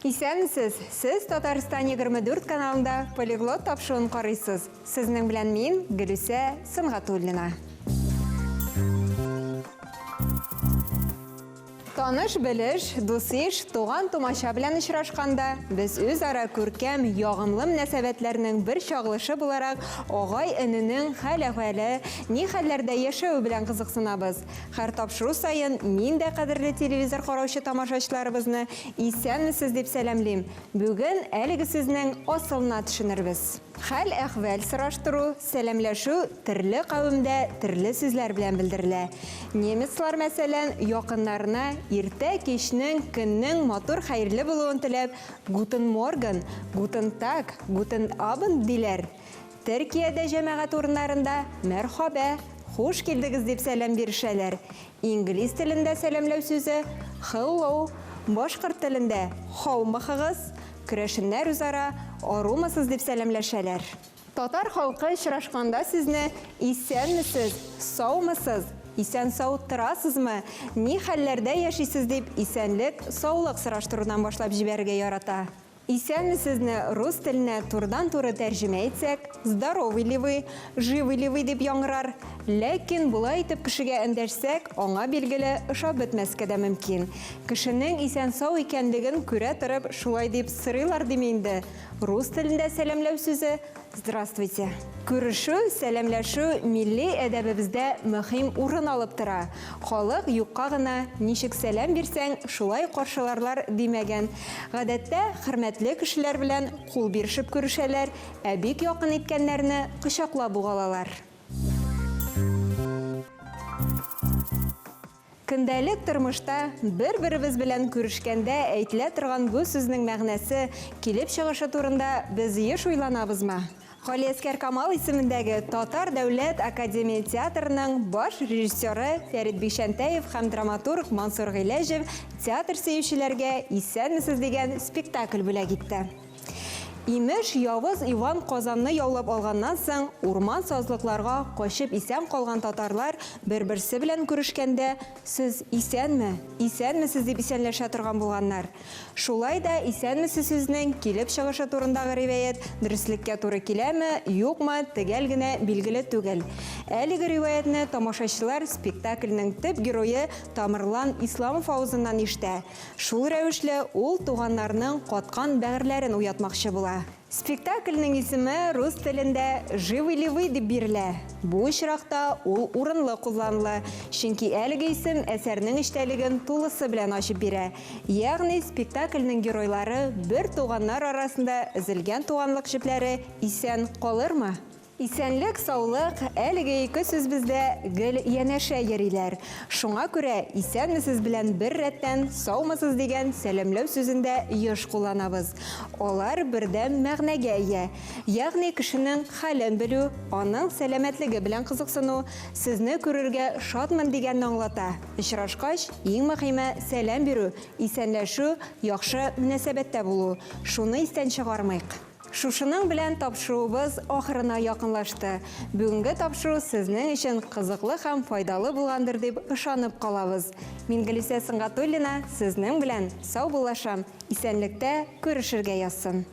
Исәнсез, сіз Татарстан 24 каналында полиглот тапшыруын қарайсыз. Сізнің білән мен Гүлүсә Сыңғатуллина. Таныш біліш, дусиш, туған тумаша белән очрашканда, біз өз ара күркәм, яғымлы мөнәсәбәтләрнең бір чагылышы буларак, агай эненең хәл-әхвәле, ни хәлләрдә яшәү белән кызыксынабыз. Һәр тапшыру сайын мин дә кадерле телевизор караучы тамашачыларыбызны исәнмесез дип сәламлыйм. Бүген әлеге сезнең асылына төшенербез. Хәл-әхвәл сораштыру, сәламләшү төрле кавемдә төрле сүзләр белән белдерелә. Немецлар мәсәлән, якыннарына иртә кичнең көннең матур хәерле булуын теләп, Guten Morgen, Guten Tag, Guten Abend диләр. Төркиядә җәмәгать урыннарында мәрхәбә, хуш килдегез дип сәлам бирешәләр. Инглиз телендә сәламләү сүзе hello, башкорт телендә хаумыгыз, көрәшеннәр үзара арумысыз дип сәламләшәләр. Татар халкы очрашканда сезне исәнмесез, саумысыз, исән-сау торасызмы, ни хәлләрдә яшисез дип исәнлек, саулык сораштырудан башлап җибәрергә ярата. Исәнмесезне рус теленә турыдан-туры тәрҗемә итсәк, здоровый ли вы, живы ли вы дип яңгырар. Ләкин булай итеп кешегә эндәшсәк, аңа билгеле ошап бетмәскә дә мөмкин. Кешенең исән-сау икәнлеген күрә торып, шулай дип сырыйлар диме инде. Рус телендә сәламләү сүзе здравствуйте. Күрешү, сәламләшү милли әдәбебездә мөһим урын алып тора. Халык юкка гына ничек сәлам бирсәң, шулай каршыларлар димәгән. Гадәттә, хөрмәтле кешеләр белән кул бирешеп күрешәләр, ә бик якын иткәннәрне кочаклап бугалалар. Көндәлек тормышта бер-беребез белән күрешкәндә әйтелә торган бу сүзнең мәгънәсе килеп чыгышы турында без еш уйланабызмы? Галиәскәр Камал исемендәге Татар дәүләт академия театрының баш режиссеры Фәрит Бишәнтәев һәм драматург Мансур Гыйләҗев театр сөючеләргә исәнмесез дигән спектакль бүләк итте. Имеш Явыз Иван Казанны яулап алганнан соң, урман сазлыкларга качып исән калган татарлар бер-берсе белән күрешкәндә, сез исәнме, исәнмесез дип исәнләшә торган булганнар. Шулай да исәнмесез сүзнең килеп чыгышы турындагы риваять дөреслеккә туры киләме, юкмы, төгәл генә билгеле түгел. Әлеге риваятны тамашачылар спектакльнең төп герое Тамырлан Исламов авызыннан ишетә. Шул рәвешле ул туганнарның каткан бәгырьләрен уятмакчы була. Спектакльнең исеме рус телендә «Живы ли вы» дип бирелә. Бу очракта ул урынлы кулланыла, чөнки әлеге исем әсәрнең эчтәлеген тулысы белән ачып бирә. Ягъни спектакльнең геройлары бер туганнар арасында өзелгән туганлык җепләре исән калырмы? Исәнлек, саулык, әлеге ике сүз бездә гел янәшә йөриләр. Шуңа күрә исәнмесез белән бер рәттән саумысыз дигән сәламләү сүзендә еш кулланабыз. Алар бердәм мәгънәгә ия. Ягъни кешенең хәлен белү, аның сәламәтлеге белән кызыксыну, сезне күрергә шатмын дигәнне аңлата. Очрашкач, иң мөһиме сәлам бирү, исәнләшү, яхшы мөнәсәбәттә булу. Шуны истән чыгармыйк. Шушының белән тапшыруыбыз ахырына якынлашты. Бүгенге тапшыру сезнең өчен кызыклы һәм файдалы булгандыр дип ышанып калабыз. Мин Гөлүсә Сыңғатуллина сезнең белән сау булашам. Исәнлектә күрешергә язсын.